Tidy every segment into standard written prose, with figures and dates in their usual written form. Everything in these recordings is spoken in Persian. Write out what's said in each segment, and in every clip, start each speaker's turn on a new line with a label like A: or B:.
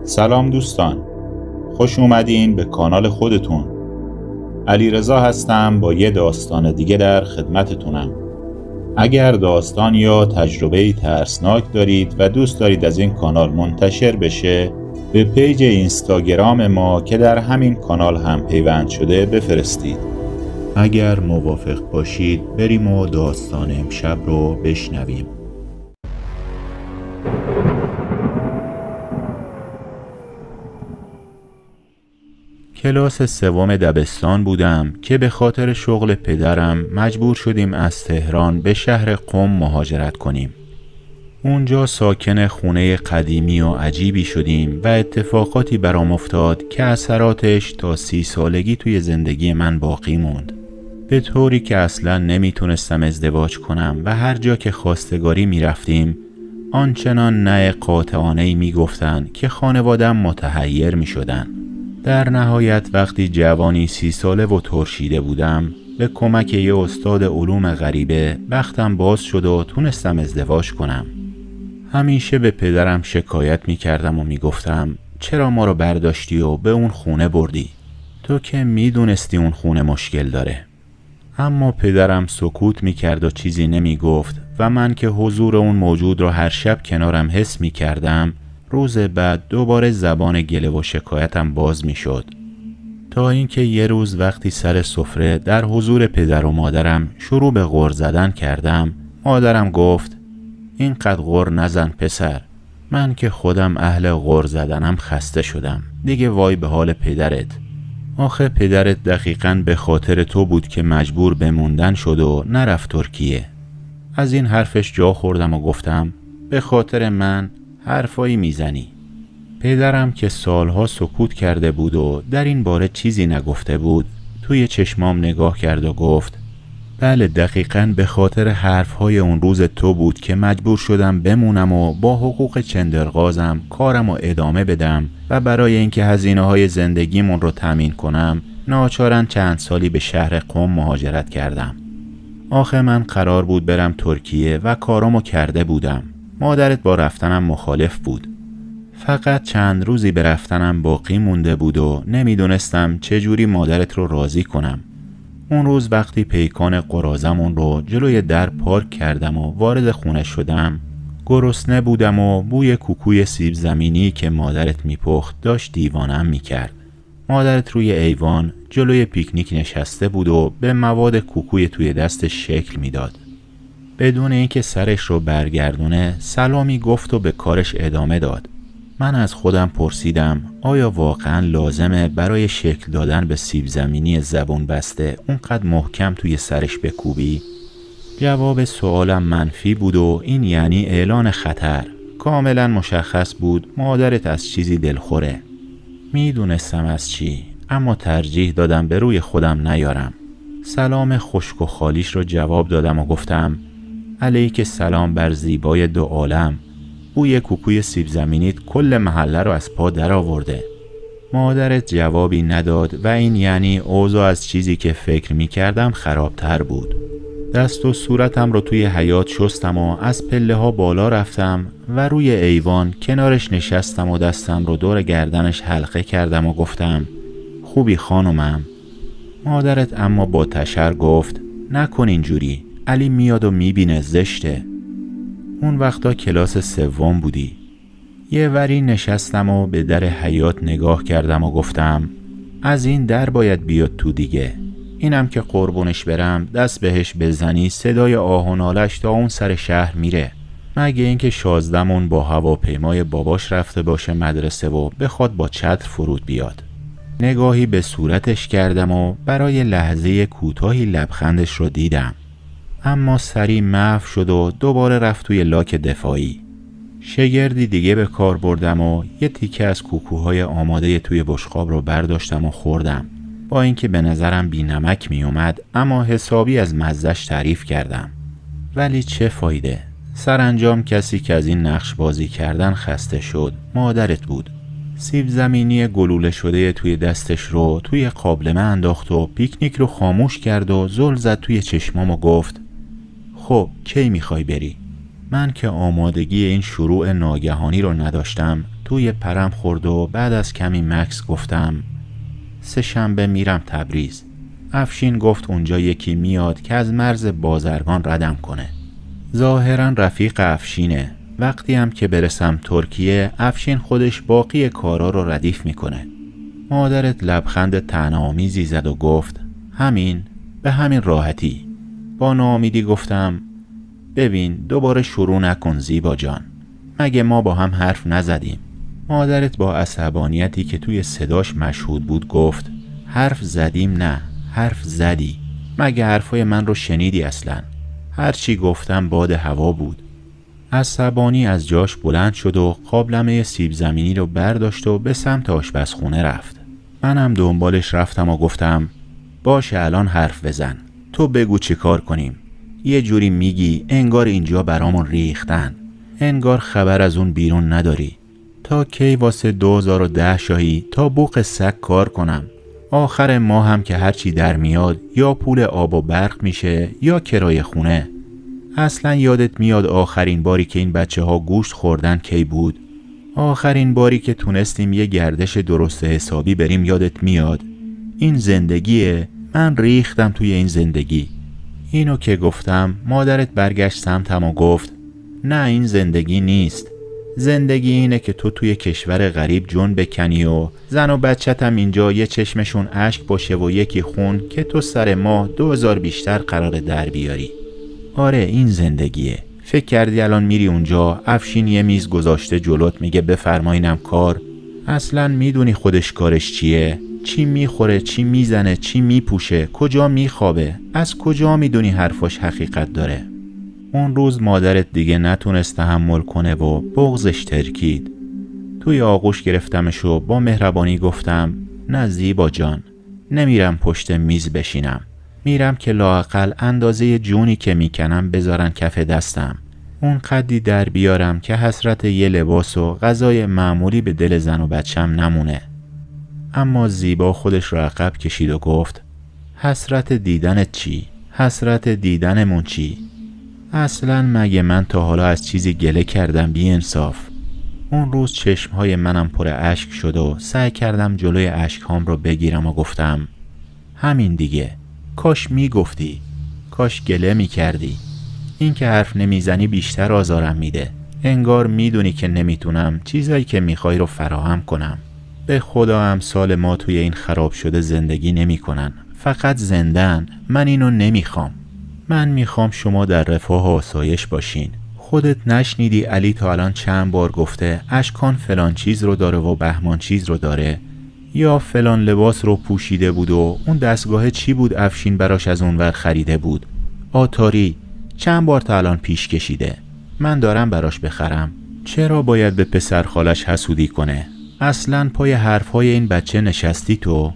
A: سلام دوستان، خوش اومدین به کانال خودتون. علیرضا هستم با یه داستان دیگه در خدمتتونم. اگر داستان یا تجربه‌ای ترسناک دارید و دوست دارید از این کانال منتشر بشه، به پیج اینستاگرام ما که در همین کانال هم پیوند شده بفرستید. اگر موافق باشید بریم و داستان امشب رو بشنویم. کلاس سوم دبستان بودم که به خاطر شغل پدرم مجبور شدیم از تهران به شهر قم مهاجرت کنیم. اونجا ساکن خونه قدیمی و عجیبی شدیم و اتفاقاتی برام افتاد که اثراتش تا 30 سالگی توی زندگی من باقی موند. به طوری که اصلا نمیتونستم ازدواج کنم و هر جا که خواستگاری میرفتیم آنچنان نه قاطعانه‌ای میگفتن که خانواده‌ام متحیر میشدن. در نهایت وقتی جوانی 30 ساله و ترشیده بودم، به کمک یه استاد علوم غریبه بختم باز شد و تونستم ازدواج کنم. همیشه به پدرم شکایت میکردم و میگفتم چرا ما رو برداشتی و به اون خونه بردی؟ تو که میدونستی اون خونه مشکل داره. اما پدرم سکوت میکرد و چیزی نمیگفت و من که حضور اون موجود رو هر شب کنارم حس میکردم، روز بعد دوباره زبان گله و شکایتم باز می شد. تا اینکه یه روز وقتی سر سفره در حضور پدر و مادرم شروع به غر زدن کردم، مادرم گفت اینقدر غر نزن پسر، من که خودم اهل غر زدنم خسته شدم، دیگه وای به حال پدرت. آخه پدرت دقیقاً به خاطر تو بود که مجبور به موندن شد و نرفت ترکیه. از این حرفش جا خوردم و گفتم به خاطر من حرفایی میزنی. پدرم که سالها سکوت کرده بود و در این باره چیزی نگفته بود، توی چشمام نگاه کرد و گفت بله دقیقاً به خاطر حرفهای اون روز تو بود که مجبور شدم بمونم و با حقوق چندرغازم کارم رو ادامه بدم و برای اینکه هزینه‌های زندگیمون رو تامین کنم ناچارن چند سالی به شهر قم مهاجرت کردم. آخه من قرار بود برم ترکیه و کارامو کرده بودم. مادرت با رفتنم مخالف بود. فقط چند روزی به رفتنم باقی مونده بود و نمیدونستم چجوری مادرت رو راضی کنم. اون روز وقتی پیکان قراضمون رو جلوی در پارک کردم و وارد خونه شدم، گرسنه بودم و بوی کوکوی سیب زمینی که مادرت میپخت داشت دیوانم میکرد. مادرت روی ایوان جلوی پیکنیک نشسته بود و به مواد کوکوی توی دستش شکل میداد. بدون اینکه سرش رو برگردونه سلامی گفت و به کارش ادامه داد. من از خودم پرسیدم آیا واقعا لازمه برای شکل دادن به سیب زمینی زبون بسته اونقدر محکم توی سرش بکوبی؟ جواب سوالم منفی بود و این یعنی اعلان خطر. کاملا مشخص بود مادرت از چیزی دلخوره. میدونستم از چی، اما ترجیح دادم به روی خودم نیارم. سلام خشک و خالیش رو جواب دادم و گفتم علیک سلام بر زیبای دو عالم، بوی کوکوی سیب زمینیت کل محله رو از پا در آورده. مادرت جوابی نداد و این یعنی اوضاع از چیزی که فکر می کردم خرابتر بود. دست و صورتم رو توی حیاط شستم و از پله ها بالا رفتم و روی ایوان کنارش نشستم و دستم رو دور گردنش حلقه کردم و گفتم خوبی خانومم؟ مادرت اما با تشر گفت نکن اینجوری، علی میاد و میبینه زشته. اون وقتا کلاس سوم بودی. یه وری نشستم و به در حیاط نگاه کردم و گفتم از این در باید بیاد تو دیگه. اینم که قربونش برم دست بهش بزنی صدای آه و نالش تا اون سر شهر میره. مگه اینکه شازدمون با هواپیمای باباش رفته باشه مدرسه و بخواد با چتر فرود بیاد. نگاهی به صورتش کردم و برای لحظه کوتاهی لبخندش رو دیدم، اما سری محو شد و دوباره رفت توی لاک دفاعی. شگردی دیگه به کار بردم و یه تیکه از کوکوهای آماده توی بشقاب رو برداشتم و خوردم. با اینکه به نظرم بی نمک می اومد، اما حسابی از مزه‌اش تعریف کردم. ولی چه فایده؟ سرانجام کسی که از این نقش بازی کردن خسته شد مادرت بود. سیب زمینی گلوله شده توی دستش رو توی قابلمه انداخت و پیکنیک رو خاموش کرد و زل زد توی چشمام و گفت خب کی میخوای بری؟ من که آمادگی این شروع ناگهانی رو نداشتم، توی پرم خورد و بعد از کمی مکث گفتم 3 شنبه میرم تبریز. افشین گفت اونجا یکی میاد که از مرز بازرگان ردم کنه. ظاهرا رفیق افشینه. وقتی هم که برسم ترکیه افشین خودش باقی کارا رو ردیف میکنه. مادرت لبخند طعنه‌آمیزی زد و گفت همین، به همین راحتی. با ناامیدی گفتم ببین دوباره شروع نکن زیبا جان، مگه ما با هم حرف نزدیم؟ مادرت با عصبانیتی که توی صداش مشهود بود گفت حرف زدیم نه، حرف زدی. مگه حرفای من رو شنیدی اصلا؟ هرچی گفتم باد هوا بود. عصبانی از جاش بلند شد و قابلمه سیب زمینی رو برداشت و به سمت آشپزخونه رفت. منم دنبالش رفتم و گفتم باشه الان حرف بزن، تو بگو چی کار کنیم. یه جوری میگی انگار اینجا برامون ریختن، انگار خبر از اون بیرون نداری. تا کی واسه 2010 شاهی تا بوق سگ کار کنم؟ آخر ماه هم که هرچی در میاد یا پول آب و برق میشه یا کرایه خونه. اصلا یادت میاد آخرین باری که این بچه ها گوشت خوردن کی بود؟ آخرین باری که تونستیم یه گردش درست حسابی بریم یادت میاد؟ این زندگیه. من ریختم توی این زندگی. اینو که گفتم مادرت برگشت سمتم و گفت نه این زندگی نیست. زندگی اینه که تو توی کشور غریب جون بکنی و زن و بچه‌تم اینجا یه چشمشون اشک باشه و یکی خون که تو سر ماه 2000 بیشتر قراره در بیاری. آره این زندگیه. فکر کردی الان میری اونجا افشین یه میز گذاشته جلوت میگه بفرمایینم کار؟ اصلا میدونی خودش کارش چیه؟ چی میخوره، چی میزنه، چی میپوشه، کجا میخوابه؟ از کجا میدونی حرفاش حقیقت داره؟ اون روز مادرت دیگه نتونست تحمل کنه و بغضش ترکید. توی آغوش گرفتمش و با مهربانی گفتم نه زیبا جان، نمیرم پشت میز بشینم. میرم که لااقل اندازه جونی که میکنم بذارن کف دستم. اون قدی در بیارم که حسرت یه لباس و غذای معمولی به دل زن و بچم نمونه. اما زیبا خودش را عقب کشید و گفت حسرت دیدنت چی؟ حسرت دیدنمون چی؟ اصلا مگه من تا حالا از چیزی گله کردم بی انصاف؟ اون روز چشمهای منم پر اشک شد و سعی کردم جلوی اشکهام رو بگیرم و گفتم همین دیگه، کاش میگفتی، کاش گله میکردی. این که حرف نمیزنی بیشتر آزارم میده. انگار میدونی که نمیتونم چیزایی که میخوای رو فراهم کنم. به خدا امثال ما توی این خراب شده زندگی نمیکنن، فقط زندن. من اینو نمیخوام. من میخوام شما در رفاه و آسایش باشین. خودت نشنیدی علی تا الان چند بار گفته اشکان فلان چیز رو داره و بهمان چیز رو داره؟ یا فلان لباس رو پوشیده بود و اون دستگاه چی بود افشین براش از اونور خریده بود؟ آتاری چند بار تا الان پیش کشیده. من دارم براش بخرم. چرا باید به پسر خالش حسودی کنه؟ اصلاً پای حرفهای این بچه نشستی تو؟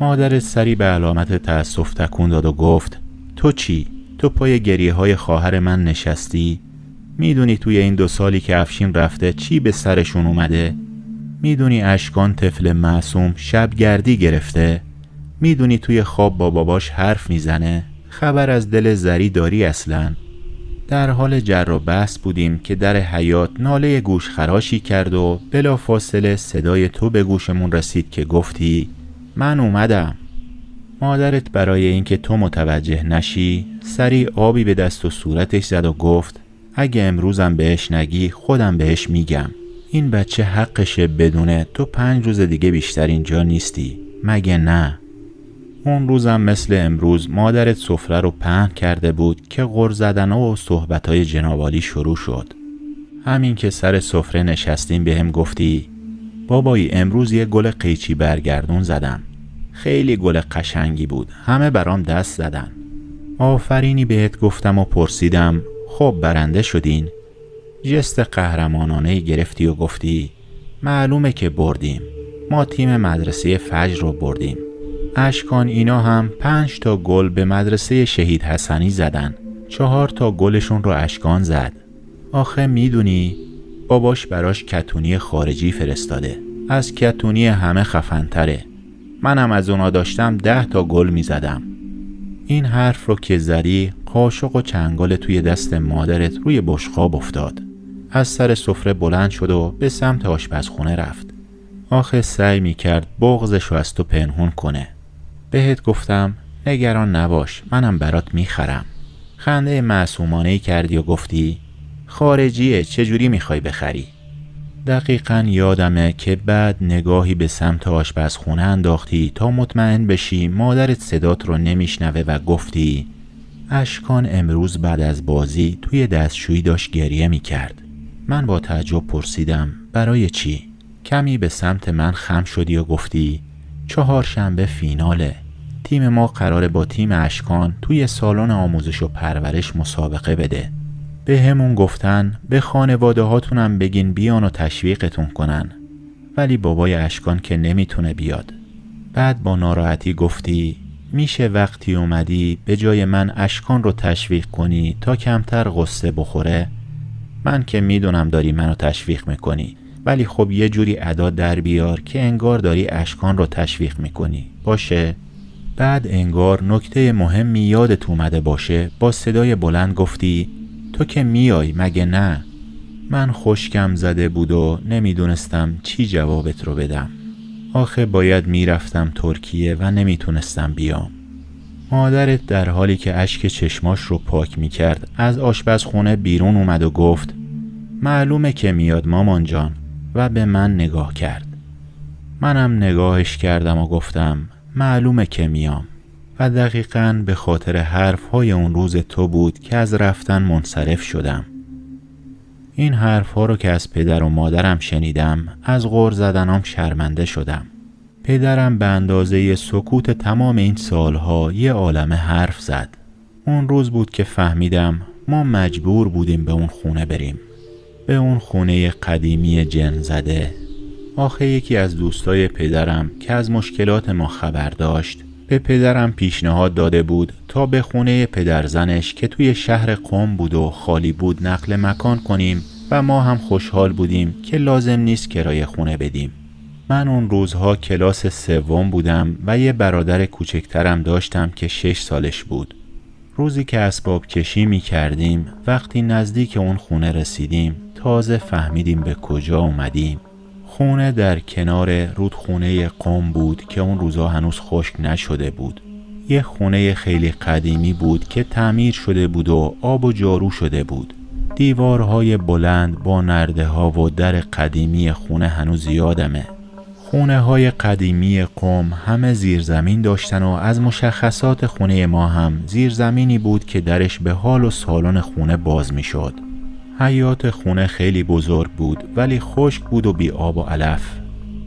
A: مادر سری به علامت تأسف تکون داد و گفت تو چی؟ تو پای گریه های خواهر من نشستی؟ میدونی توی این 2 سالی که افشین رفته چی به سرشون اومده؟ میدونی اشکان طفل معصوم شبگردی گرفته؟ میدونی توی خواب با باباش حرف میزنه؟ خبر از دل زری داری اصلاً؟ در حال جر و بحث بودیم که در حیاط ناله گوش خراشی کرد و بلافاصله صدای تو به گوشمون رسید که گفتی من اومدم. مادرت برای اینکه تو متوجه نشی سری آبی به دست و صورتش زد و گفت اگه امروزم بهش نگی خودم بهش میگم. این بچه حقشه بدونه تو 5 روز دیگه بیشتر اینجا نیستی، مگه نه؟ اون روزم مثل امروز مادرت سفره رو پهن کرده بود که غر زدن و صحبتای جنابالی شروع شد. همین که سر سفره نشستیم بهم گفتی بابایی امروز یه گل قیچی برگردون زدم. خیلی گل قشنگی بود. همه برام دست زدن. آفرینی بهت گفتم و پرسیدم خب برنده شدین؟ جست قهرمانانه گرفتی و گفتی معلومه که بردیم. ما تیم مدرسه فجر رو بردیم. اشکان اینا هم 5 تا گل به مدرسه شهید حسنی زدن. 4 تا گلشون رو اشکان زد. آخه میدونی باباش براش کتونی خارجی فرستاده. از کتونی همه خفن‌تره. منم از اونا داشتم 10 تا گل میزدم. این حرف رو که زدی قاشق و چنگال توی دست مادرت روی بشقاب افتاد. از سر سفره بلند شد و به سمت آشپزخونه رفت. آخه سعی میکرد بغضش رو از تو پنهون کنه. بهت گفتم نگران نباش، منم برات میخرم. خنده معصومانه‌ای کردی و گفتی خارجیه، چجوری میخوای بخری؟ دقیقاً یادمه که بعد نگاهی به سمت آشپزخونه انداختی تا مطمئن بشی مادرت صدات رو نمیشنوه و گفتی اشکان امروز بعد از بازی توی دستشویی داشت گریه میکرد. من با تعجب پرسیدم برای چی؟ کمی به سمت من خم شدی و گفتی چهارشنبه فیناله. تیم ما قراره با تیم اشکان توی سالن آموزش و پرورش مسابقه بده. به همون گفتن به خانواده هاتونم بگین بیان و تشویقتون کنن، ولی بابای اشکان که نمیتونه بیاد. بعد با ناراحتی گفتی میشه وقتی اومدی به جای من اشکان رو تشویق کنی تا کمتر غصه بخوره؟ من که میدونم داری منو تشویق میکنی، ولی خب یه جوری ادا در بیار که انگار داری اشکان رو تشویق میکنی، باشه؟ بعد انگار نکته مهمی یادت اومده باشه با صدای بلند گفتی تو که میای مگه نه؟ من خشکم زده بود و نمیدونستم چی جوابت رو بدم. آخه باید میرفتم ترکیه و نمیتونستم بیام. مادرت در حالی که اشک چشماش رو پاک میکرد از آشپزخونه بیرون اومد و گفت معلومه که میاد مامان جان، و به من نگاه کرد. منم نگاهش کردم و گفتم معلومه که میام. و دقیقاً به خاطر حرفهای اون روز تو بود که از رفتن منصرف شدم. این حرفها رو که از پدر و مادرم شنیدم از غر زدنام شرمنده شدم. پدرم به اندازه سکوت تمام این سالها یه عالمه حرف زد. اون روز بود که فهمیدم ما مجبور بودیم به اون خونه بریم، به اون خونه قدیمی جن زده. آخه یکی از دوستای پدرم که از مشکلات ما خبر داشت به پدرم پیشنهاد داده بود تا به خونه پدرزنش که توی شهر قم بود و خالی بود نقل مکان کنیم و ما هم خوشحال بودیم که لازم نیست کرایه خونه بدیم. من اون روزها کلاس سوم بودم و یه برادر کوچکترم داشتم که 6 سالش بود. روزی که اسباب کشی می کردیم وقتی نزدیک اون خونه رسیدیم تازه فهمیدیم به کجا اومدیم. خونه در کنار رودخونه قم بود که اون روزا هنوز خشک نشده بود. یه خونه خیلی قدیمی بود که تعمیر شده بود و آب و جارو شده بود. دیوارهای بلند با نرده ها و در قدیمی خونه هنوز یادمه. خونه های قدیمی قم همه زیرزمین داشتن و از مشخصات خونه ما هم زیرزمینی بود که درش به حال و سالن خونه باز می شد. حیاط خونه خیلی بزرگ بود ولی خشک بود و بی آب و علف.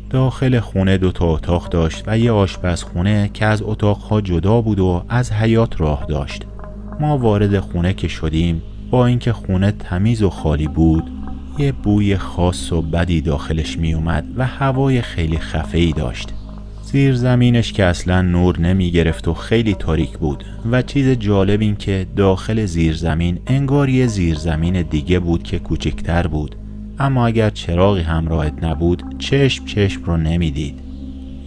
A: داخل خونه 2 اتاق داشت و یه آشپزخونه که از اتاقها جدا بود و از حیاط راه داشت. ما وارد خونه که شدیم با اینکه خونه تمیز و خالی بود یه بوی خاص و بدی داخلش می اومد و هوای خیلی خفه‌ای داشت. زیر زمینش که اصلا نور نمی گرفت و خیلی تاریک بود و چیز جالب این که داخل زیرزمین انگار یه زیرزمین دیگه بود که کوچکتر بود، اما اگر چراغی همراهت نبود چشم رو نمیدید.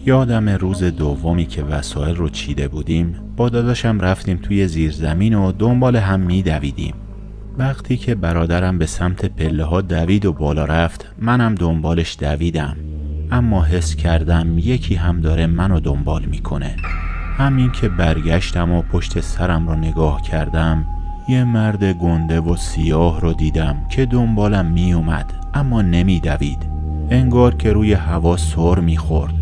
A: یادم روز دومی که وسایل رو چیده بودیم با داداشم رفتیم توی زیرزمین و دنبال هم می دویدیم. وقتی که برادرم به سمت پله ها دوید و بالا رفت منم دنبالش دویدم، اما حس کردم یکی هم داره منو دنبال میکنه. همین که برگشتم و پشت سرم رو نگاه کردم یه مرد گنده و سیاه رو دیدم که دنبالم می اومد اما نمی دوید، انگار که روی هوا سر می خورد.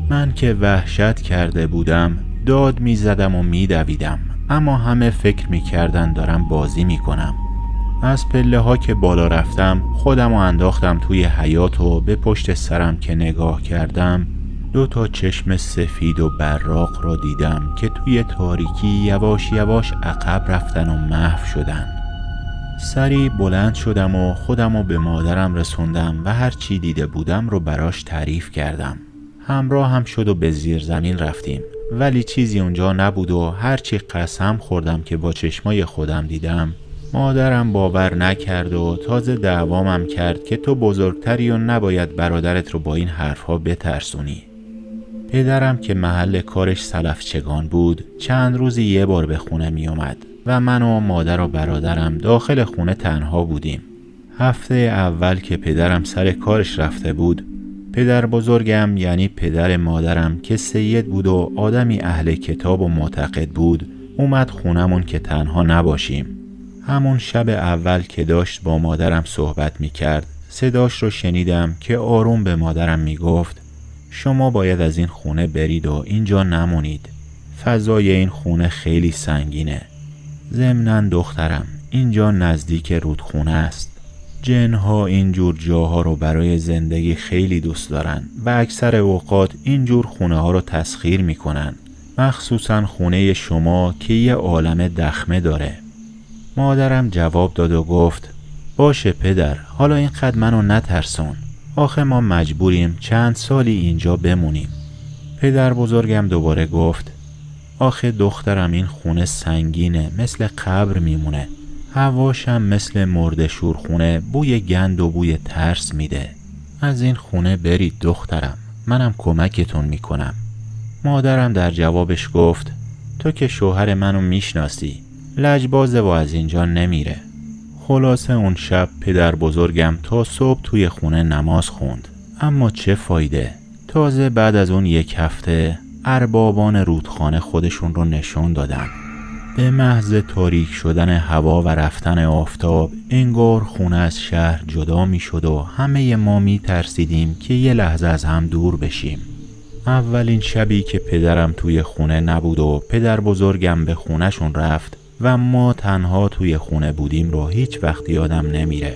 A: من که وحشت کرده بودم داد می زدم و می دویدم، اما همه فکر می کردن دارم بازی می کنم. از پله ها که بالا رفتم خودم رو انداختم توی حیاط و به پشت سرم که نگاه کردم 2 چشم سفید و براق را دیدم که توی تاریکی یواش یواش عقب رفتن و محو شدن. سریع بلند شدم و خودم رو به مادرم رسوندم و هر چی دیده بودم رو براش تعریف کردم. همراه هم شد و به زیر زمین رفتیم، ولی چیزی اونجا نبود و هرچی قسم خوردم که با چشمای خودم دیدم مادرم باور نکرد و تازه دعوامم کرد که تو بزرگتری و نباید برادرت رو با این حرفها بترسونی. پدرم که محل کارش سلفچگان بود چند روزی یه بار به خونه می اومد و من و مادر و برادرم داخل خونه تنها بودیم. هفته اول که پدرم سر کارش رفته بود، پدر بزرگم یعنی پدر مادرم که سید بود و آدمی اهل کتاب و معتقد بود، اومد خونمون که تنها نباشیم. همون شب اول که داشت با مادرم صحبت میکرد، صداش رو شنیدم که آروم به مادرم میگفت شما باید از این خونه برید و اینجا نمونید. فضای این خونه خیلی سنگینه. ضمناً دخترم، اینجا نزدیک رودخونه است. جنها اینجور جاها رو برای زندگی خیلی دوست دارن و اکثر اوقات اینجور خونه ها رو تسخیر میکنن، مخصوصاً خونه شما که یه عالمه دخمه داره. مادرم جواب داد و گفت باشه پدر، حالا اینقدر منو نترسون. آخه ما مجبوریم چند سالی اینجا بمونیم. پدر بزرگم دوباره گفت آخه دخترم این خونه سنگینه، مثل قبر میمونه. هواشم مثل مرده شورخونه، بوی گند و بوی ترس میده. از این خونه برید دخترم، منم کمکتون میکنم. مادرم در جوابش گفت تو که شوهر منو میشناسی، لجبازه و از اینجا نمیره. خلاصه اون شب پدر بزرگم تا صبح توی خونه نماز خوند. اما چه فایده؟ تازه بعد از اون یک هفته اربابان رودخانه خودشون رو نشون دادن. به محض تاریک شدن هوا و رفتن آفتاب انگار خونه از شهر جدا می شد و همه ما می ترسیدیم که یه لحظه از هم دور بشیم. اولین شبی که پدرم توی خونه نبود و پدر بزرگم به خونهشون رفت و ما تنها توی خونه بودیم رو هیچ وقت یادم نمیره.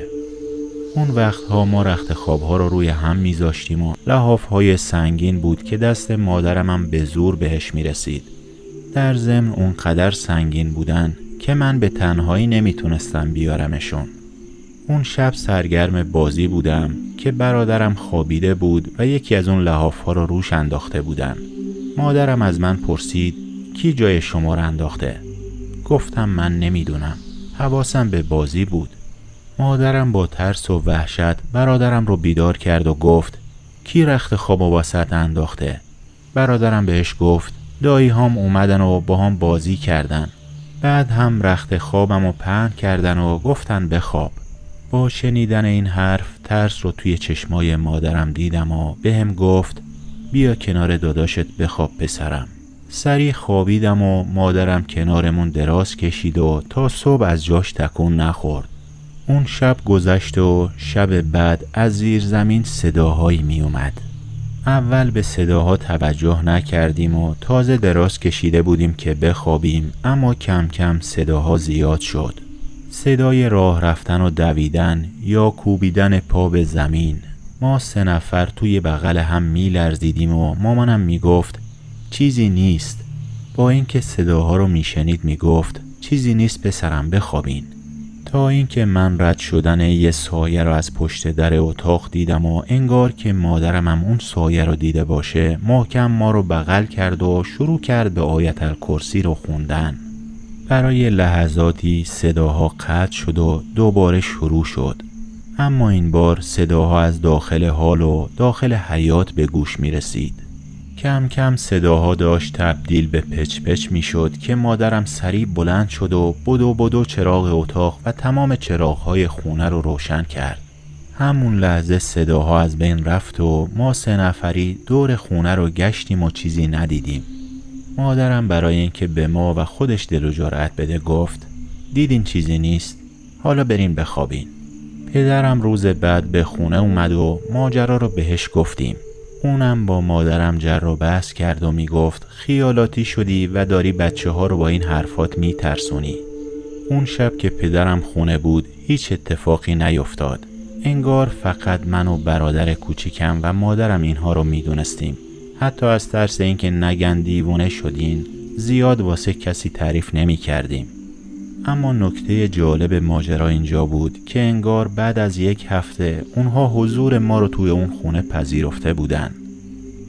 A: اون وقتها ما رخت خوابها رو روی هم میذاشتیم و لحافهای سنگین بود که دست مادرمم به زور بهش میرسید. در ضمن اون قدر سنگین بودن که من به تنهایی نمیتونستم بیارمشون. اون شب سرگرم بازی بودم که برادرم خوابیده بود و یکی از اون لحافها رو روش انداخته بودن. مادرم از من پرسید کی جای شما رو انداخته؟ گفتم من نمیدونم، حواسم به بازی بود. مادرم با ترس و وحشت برادرم رو بیدار کرد و گفت کی رخت خوابو واسط انداخته؟ برادرم بهش گفت دایی هم اومدن و با هم بازی کردن. بعد هم رخت خوابمو پهن کردن و گفتن بخواب. با شنیدن این حرف ترس رو توی چشمای مادرم دیدم و بهم گفت بیا کنار داداشت بخواب پسرم. سریع خوابیدم و مادرم کنارمون دراز کشید و تا صبح از جاش تکون نخورد. اون شب گذشت و شب بعد از زیر زمین صداهایی می اومد. اول به صداها توجه نکردیم و تازه دراز کشیده بودیم که بخوابیم، اما کم کم صداها زیاد شد. صدای راه رفتن و دویدن یا کوبیدن پا به زمین. ما 3 نفر توی بغل هم می لرزیدیم و مامانم می گفت چیزی نیست. با اینکه صداها رو می شنید می گفت چیزی نیست پسرم بخوابین. تا اینکه من رد شدن یه سایه رو از پشت در اتاق دیدم و انگار که مادرم هم اون سایه رو دیده باشه محکم ما رو بغل کرد و شروع کرد به آیت الکرسی رو خوندن. برای لحظاتی صداها قطع شد و دوباره شروع شد، اما این بار صداها از داخل هال و داخل حیاط به گوش می رسید. کم کم صداها داشت تبدیل به پچ پچ می شد که مادرم سریع بلند شد و بدو چراغ اتاق و تمام چراغهای خونه رو روشن کرد. همون لحظه صداها از بین رفت و ما 3 نفری دور خونه رو گشتیم و چیزی ندیدیم. مادرم برای اینکه به ما و خودش دل و جرأت بده گفت دیدین چیزی نیست، حالا بریم بخوابین. پدرم روز بعد به خونه اومد و ماجرا رو بهش گفتیم. اونم با مادرم جر و بحث کرد و میگفت خیالاتی شدی و داری بچه ها رو با این حرفات میترسونی. اون شب که پدرم خونه بود هیچ اتفاقی نیفتاد. انگار فقط من و برادر کوچیکم و مادرم اینها رو میدونستیم. حتی از ترس اینکه نگن دیوونه شدین زیاد واسه کسی تعریف نمی کردیم. اما نکته جالب ماجرا اینجا بود که انگار بعد از 1 هفته اونها حضور ما رو توی اون خونه پذیرفته بودن.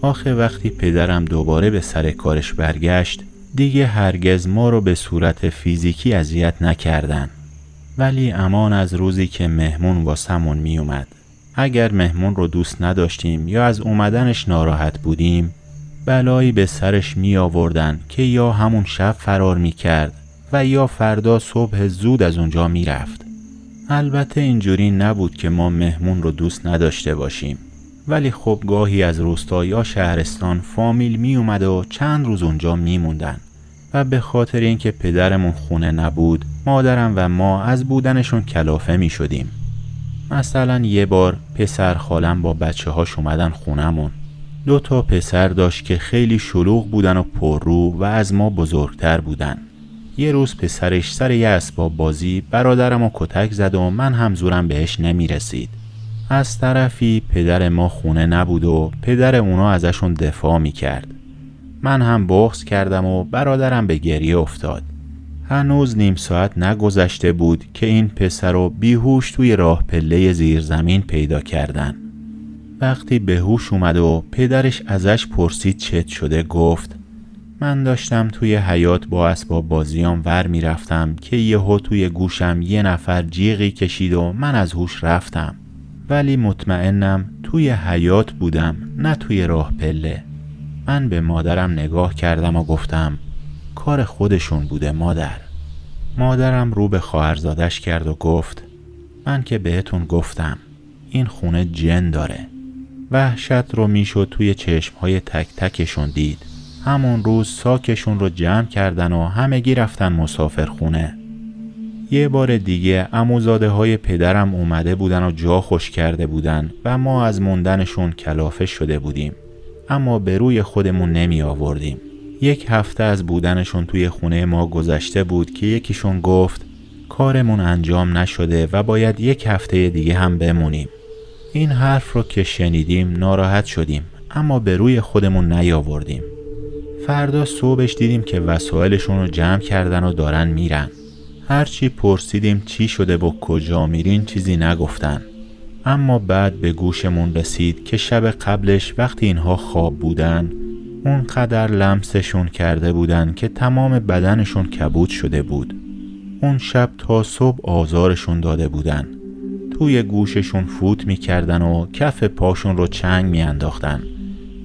A: آخه وقتی پدرم دوباره به سر کارش برگشت دیگه هرگز ما رو به صورت فیزیکی اذیت نکردن. ولی امان از روزی که مهمون واسمون می اومد. اگر مهمون رو دوست نداشتیم یا از اومدنش ناراحت بودیم بلایی به سرش می آوردن که یا همون شب فرار می کرد و یا فردا صبح زود از اونجا می رفت. البته اینجوری نبود که ما مهمون رو دوست نداشته باشیم، ولی خب گاهی از روستا یا شهرستان فامیل می اومد و چند روز اونجا می موندن و به خاطر اینکه پدرمون خونه نبود، مادرم و ما از بودنشون کلافه می شدیم. مثلا یه بار پسر خالم با بچه هاش اومدن خونمون. 2 پسر داشت که خیلی شلوغ بودن و پررو و از ما بزرگتر بودن. یه روز پسرش سر یه اسباب بازی برادرمو کتک زد و من هم زورم بهش نمی رسید. از طرفی پدر ما خونه نبود و پدر اونا ازشون دفاع می کرد. من هم بغض کردم و برادرم به گریه افتاد. هنوز نیم ساعت نگذشته بود که این پسر رو بیهوش توی راه پله زیر زمین پیدا کردن. وقتی به هوش اومد و پدرش ازش پرسید چت شده، گفت من داشتم توی حیاط با اسباب بازیام ور می رفتم که یهو توی گوشم یه نفر جیغی کشید و من از هوش رفتم، ولی مطمئنم توی حیاط بودم نه توی راه پله. من به مادرم نگاه کردم و گفتم کار خودشون بوده مادر. مادرم رو به خواهرزادش کرد و گفت من که بهتون گفتم این خونه جن داره. وحشت رو میشد توی چشمهای تک تکشون دید. همون روز ساکشون رو جمع کردن و همگی رفتن مسافر خونه. یه بار دیگه عموزاده های پدرم اومده بودن و جا خوش کرده بودن و ما از موندنشون کلافه شده بودیم، اما به روی خودمون نمی آوردیم. 1 هفته از بودنشون توی خونه ما گذشته بود که یکیشون گفت کارمون انجام نشده و باید 1 هفته دیگه هم بمونیم. این حرف رو که شنیدیم ناراحت شدیم، اما به روی خودمون نیاوردیم. فردا صبحش دیدیم که وسایلشون رو جمع کردن و دارن میرن. هرچی پرسیدیم چی شده و کجا میرین چیزی نگفتن، اما بعد به گوشمون رسید که شب قبلش وقتی اینها خواب بودن اونقدر لمسشون کرده بودن که تمام بدنشون کبود شده بود. اون شب تا صبح آزارشون داده بودن. توی گوششون فوت میکردن و کف پاشون رو چنگ میانداختن.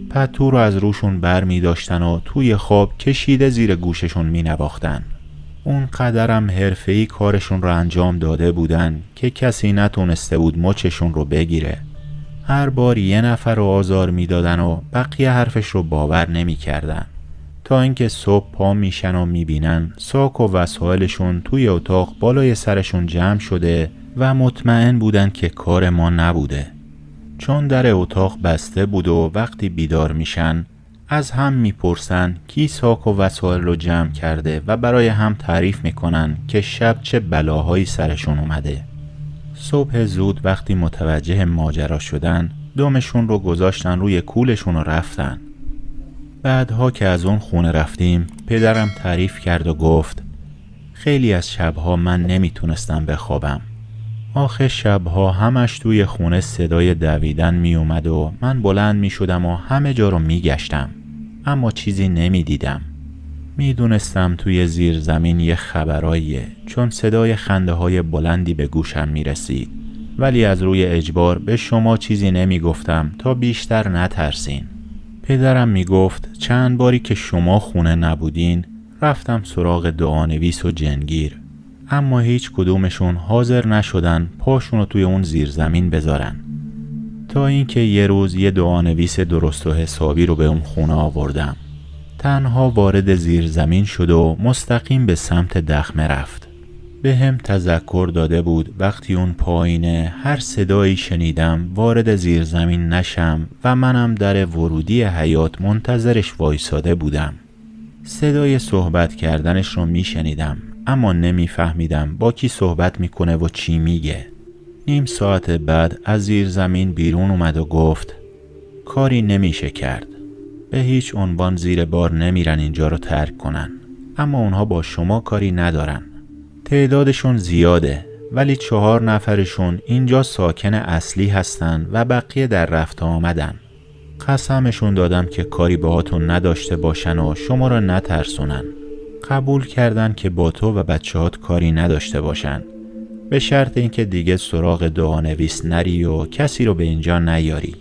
A: پتو رو از روشون بر می داشتن و توی خواب کشیده زیر گوششون می نواختن. اون قدرم حرفه‌ای کارشون رو انجام داده بودن که کسی نتونسته بود مچشون رو بگیره. هر بار یه نفر رو آزار می دادن و بقیه حرفش رو باور نمی کردن. تا اینکه صبح پا میشن و می بینن ساک و وسایلشون توی اتاق بالای سرشون جمع شده و مطمئن بودن که کار ما نبوده. چون در اتاق بسته بود و وقتی بیدار میشن از هم میپرسن کی ساک و وسایل رو جمع کرده و برای هم تعریف میکنن که شب چه بلاهایی سرشون اومده. صبح زود وقتی متوجه ماجرا شدن دمشون رو گذاشتن روی کولشون و رفتن. بعدها که از اون خونه رفتیم پدرم تعریف کرد و گفت خیلی از شبها من نمیتونستم بخوابم. آخه شبها همش توی خونه صدای دویدن می اومد و من بلند می شدم و همه جا رو می گشتم، اما چیزی نمی دیدم. می دونستم توی زیر زمین یه خبراییه، چون صدای خنده های بلندی به گوشم می رسید، ولی از روی اجبار به شما چیزی نمی گفتم تا بیشتر نترسین. پدرم می گفت چند باری که شما خونه نبودین رفتم سراغ دعانویس و جنگیر، اما هیچ کدومشون حاضر نشدن پاشونو توی اون زیر زمین بذارن. تا اینکه یه روز یه دعانویس درست و حسابی رو به اون خونه آوردم. تنها وارد زیر زمین شد و مستقیم به سمت دخمه رفت. به هم تذکر داده بود وقتی اون پایینه هر صدایی شنیدم وارد زیر زمین نشم و منم در ورودی حیاط منتظرش وایساده بودم. صدای صحبت کردنش رو می شنیدم، اما نمی فهمیدم با کی صحبت میکنه و چی میگه. نیم ساعت بعد از زیر زمین بیرون اومد و گفت کاری نمیشه کرد. به هیچ عنوان زیر بار نمیرن اینجا رو ترک کنن، اما اونها با شما کاری ندارن. تعدادشون زیاده، ولی 4 نفرشون اینجا ساکن اصلی هستن و بقیه در رفت آمدن. قسمشون دادم که کاری باهاتون نداشته باشن و شما رو نترسونن. قبول کردن که با تو و بچه‌هات کاری نداشته باشن، به شرط اینکه دیگه سراغ دعانویس نری و کسی رو به اینجا نیاری.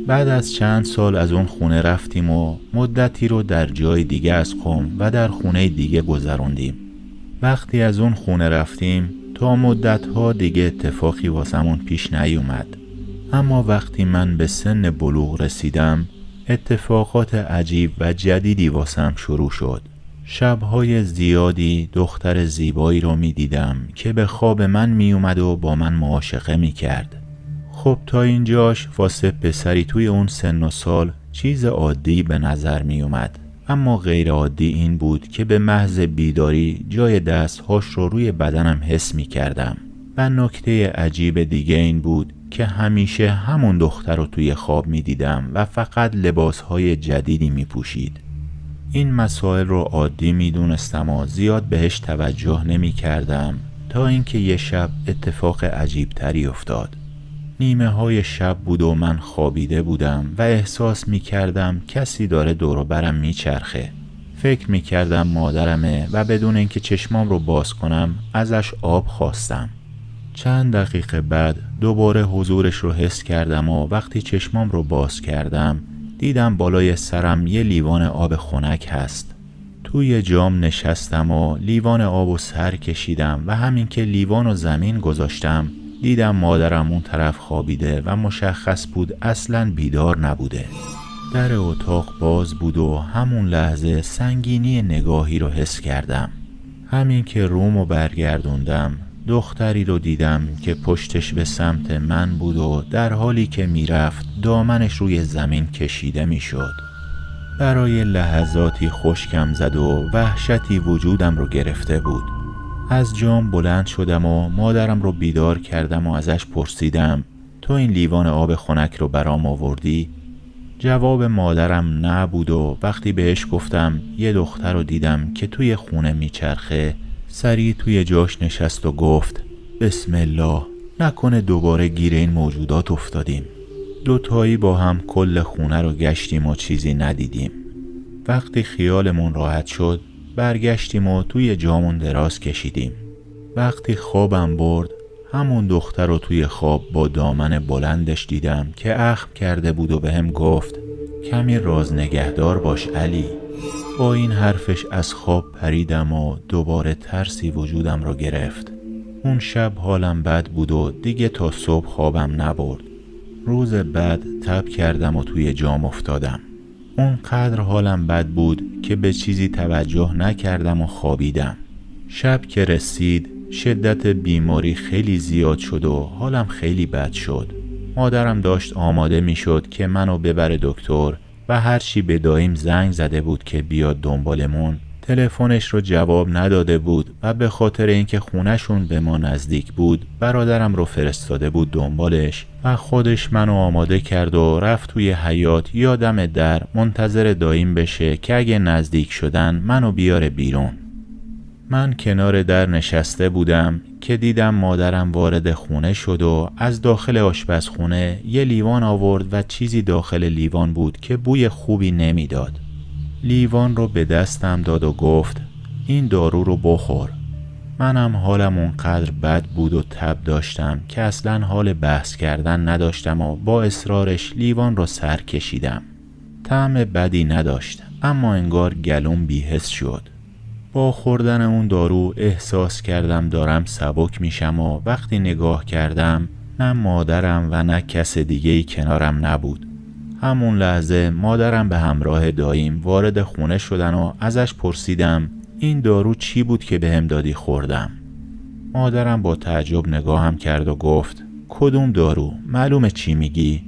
A: بعد از چند سال از اون خونه رفتیم و مدتی رو در جای دیگه از قم و در خونه دیگه گذروندیم. وقتی از اون خونه رفتیم تا مدت‌ها دیگه اتفاقی واسمون پیش نیومد. اما وقتی من به سن بلوغ رسیدم اتفاقات عجیب و جدیدی واسم شروع شد. شب‌های زیادی دختر زیبایی رو می دیدم که به خواب من می اومد و با من معاشقه می کرد. خب تا اینجاش واسه پسری توی اون سن و سال چیز عادی به نظر می اومد. اما غیر عادی این بود که به محض بیداری جای دستهاش رو روی بدنم حس می کردم. و نکته عجیب دیگه این بود که همیشه همون دختر رو توی خواب می دیدم و فقط لباسهای جدیدی می پوشید. این مسائل رو عادی می دونستم و زیاد بهش توجه نمی کردم تا اینکه یه شب اتفاق عجیب تری افتاد. نیمه های شب بود و من خوابیده بودم و احساس می کردم کسی داره دور و برم می چرخه. فکر می کردم مادرمه و بدون اینکه چشمام رو باز کنم ازش آب خواستم. چند دقیقه بعد دوباره حضورش رو حس کردم و وقتی چشمام رو باز کردم دیدم بالای سرم یه لیوان آب خنک هست. توی جام نشستم و لیوان آب رو سر کشیدم و همین که لیوان رو زمین گذاشتم دیدم مادرم اون طرف خوابیده و مشخص بود اصلاً بیدار نبوده. در اتاق باز بود و همون لحظه سنگینی نگاهی رو حس کردم. همین که رومو برگردوندم دختری رو دیدم که پشتش به سمت من بود و در حالی که میرفت دامنش روی زمین کشیده میشد. برای لحظاتی خشکم زد و وحشتی وجودم رو گرفته بود. از جام بلند شدم و مادرم رو بیدار کردم و ازش پرسیدم تو این لیوان آب خنک رو برام آوردی؟ جواب مادرم نبود و وقتی بهش گفتم یه دختر رو دیدم که توی خونه میچرخه سریع توی جاش نشست و گفت بسم الله، نکنه دوباره گیر این موجودات افتادیم. دوتایی با هم کل خونه رو گشتیم و چیزی ندیدیم. وقتی خیالمون راحت شد برگشتیم و توی جامون دراز کشیدیم. وقتی خوابم برد همون دختر رو توی خواب با دامن بلندش دیدم که اخم کرده بود و بهم گفت کمی راز نگهدار باش علی. با این حرفش از خواب پریدم و دوباره ترسی وجودم رو گرفت. اون شب حالم بد بود و دیگه تا صبح خوابم نبرد. روز بعد تب کردم و توی جام افتادم. اونقدر حالم بد بود که به چیزی توجه نکردم و خوابیدم. شب که رسید شدت بیماری خیلی زیاد شد و حالم خیلی بد شد. مادرم داشت آماده می شد که منو ببره دکتر و هرچی به داییم زنگ زده بود که بیاد دنبالمون تلفنش رو جواب نداده بود و به خاطر اینکه خونهشون به ما نزدیک بود برادرم رو فرستاده بود دنبالش و خودش منو آماده کرد و رفت توی حیاط یا دم در منتظر داییم بشه که اگه نزدیک شدن منو بیاره بیرون. من کنار در نشسته بودم که دیدم مادرم وارد خونه شد و از داخل آشپزخونه یه لیوان آورد و چیزی داخل لیوان بود که بوی خوبی نمیداد. لیوان رو به دستم داد و گفت این دارو رو بخور. منم حالم اونقدر بد بود و تب داشتم که اصلاً حال بحث کردن نداشتم و با اصرارش لیوان رو سر کشیدم. طعم بدی نداشت اما انگار گلوم بی‌حس شد. با خوردن اون دارو احساس کردم دارم سبک میشم و وقتی نگاه کردم نه مادرم و نه کس دیگه‌ای کنارم نبود. همون لحظه مادرم به همراه داییم وارد خونه شدن و ازش پرسیدم این دارو چی بود که بهم دادی خوردم؟ مادرم با تعجب نگاهم کرد و گفت کدوم دارو؟ معلومه چی میگی؟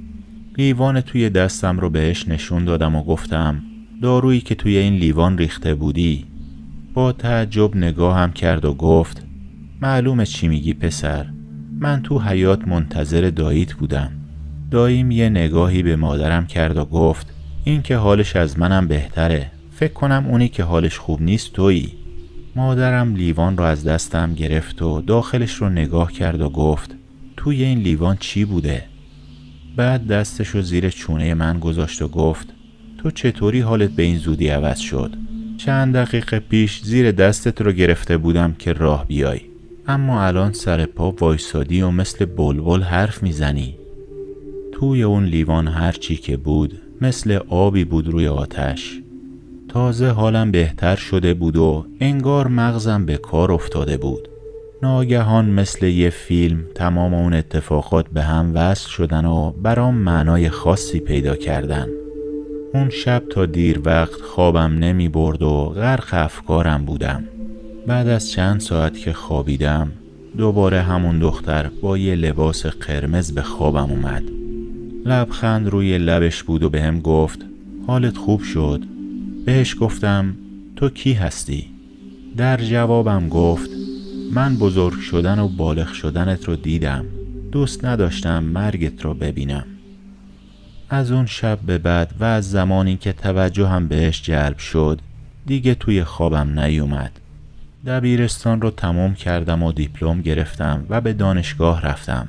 A: لیوان توی دستم رو بهش نشون دادم و گفتم دارویی که توی این لیوان ریخته بودی. با تعجب نگاهم کرد و گفت معلومه چی میگی پسر، من تو حیاط منتظر داییت بودم. داییم یه نگاهی به مادرم کرد و گفت این که حالش از منم بهتره، فکر کنم اونی که حالش خوب نیست تویی. مادرم لیوان رو از دستم گرفت و داخلش رو نگاه کرد و گفت توی این لیوان چی بوده؟ بعد دستش رو زیر چونه من گذاشت و گفت تو چطوری حالت به این زودی عوض شد؟ چند دقیقه پیش زیر دستت رو گرفته بودم که راه بیای، اما الان سر پا وایسادی و مثل بلبل حرف میزنی. توی اون لیوان هر چی که بود مثل آبی بود روی آتش. تازه حالم بهتر شده بود و انگار مغزم به کار افتاده بود. ناگهان مثل یه فیلم تمام اون اتفاقات به هم وصل شدن و برام معنای خاصی پیدا کردن. اون شب تا دیر وقت خوابم نمی برد و غرق افکارم بودم. بعد از چند ساعت که خوابیدم دوباره همون دختر با یه لباس قرمز به خوابم اومد. لبخند روی لبش بود و بهم گفت حالت خوب شد؟ بهش گفتم تو کی هستی؟ در جوابم گفت من بزرگ شدن و بالغ شدنت رو دیدم. دوست نداشتم مرگت رو ببینم. از اون شب به بعد و از زمانی که توجهم بهش جلب شد دیگه توی خوابم نیومد. دبیرستان رو تموم کردم و دیپلم گرفتم و به دانشگاه رفتم.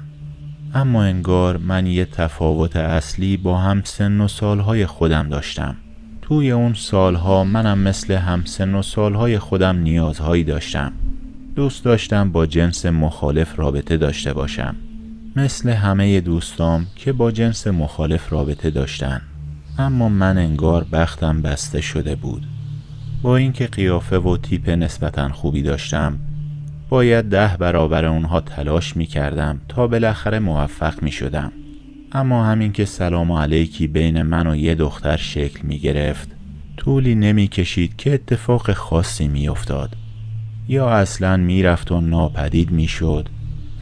A: اما انگار من یه تفاوت اصلی با همسن و سالهای خودم داشتم. توی اون سالها منم مثل همسن و سالهای خودم نیازهایی داشتم. دوست داشتم با جنس مخالف رابطه داشته باشم، مثل همه دوستام که با جنس مخالف رابطه داشتن. اما من انگار بختم بسته شده بود. با اینکه قیافه و تیپ نسبتاً خوبی داشتم، باید 10 برابر اونها تلاش می کردم تا بالاخره موفق می شدم. اما همین که سلام علیکی بین من و یه دختر شکل می گرفت، طولی نمی کشید که اتفاق خاصی می افتاد. یا اصلاً می رفت و ناپدید می شد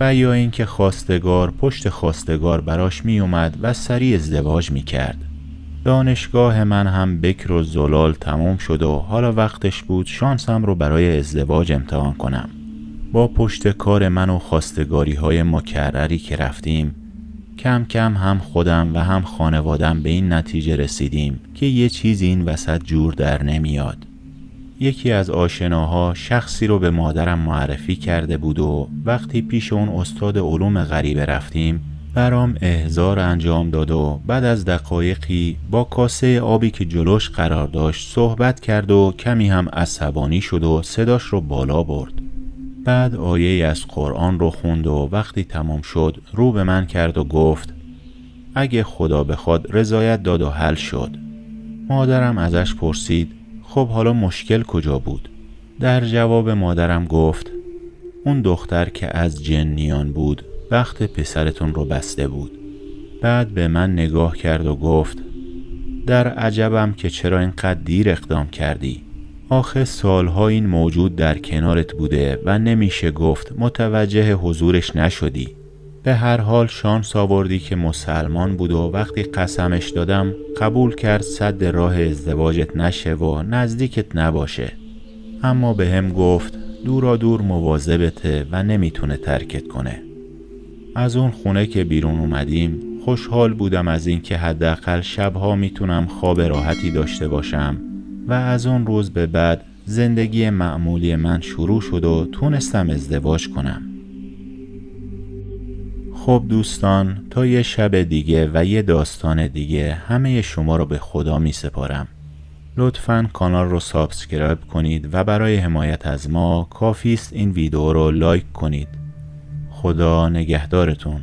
A: و یا اینکه خواستگار پشت خواستگار براش می اومد و سریع ازدواج می کرد. دانشگاه من هم بکر و زلال تموم شد و حالا وقتش بود شانسم رو برای ازدواج امتحان کنم. با پشت کار من و خواستگاری های مکرری که رفتیم، کم کم هم خودم و هم خانوادم به این نتیجه رسیدیم که یه چیزی این وسط جور در نمیاد. یکی از آشناها شخصی رو به مادرم معرفی کرده بود و وقتی پیش اون استاد علوم غریبه رفتیم برام احضار انجام داد و بعد از دقایقی با کاسه آبی که جلوش قرار داشت صحبت کرد و کمی هم عصبانی شد و صداش رو بالا برد. بعد آیه از قرآن رو خوند و وقتی تمام شد رو به من کرد و گفت اگه خدا بخواد رضایت داد و حل شد. مادرم ازش پرسید خب حالا مشکل کجا بود؟ در جواب مادرم گفت اون دختر که از جنیان بود وقت پسرتون رو بسته بود. بعد به من نگاه کرد و گفت در عجبم که چرا اینقدر دیر اقدام کردی. آخه سالها این موجود در کنارت بوده و نمیشه گفت متوجه حضورش نشدی. به هر حال شانس آوردی که مسلمان بود و وقتی قسمش دادم قبول کرد سد راه ازدواجت نشه و نزدیکت نباشه. اما به هم گفت دورا دور مواظبته و نمیتونه ترکت کنه. از اون خونه که بیرون اومدیم خوشحال بودم از این که حداقل شبها میتونم خواب راحتی داشته باشم و از اون روز به بعد زندگی معمولی من شروع شد و تونستم ازدواج کنم. خب دوستان، تا یه شب دیگه و یه داستان دیگه همه شما رو به خدا می سپارم. لطفاً کانال رو سابسکرایب کنید و برای حمایت از ما کافیست این ویدیو رو لایک کنید. خدا نگهدارتون.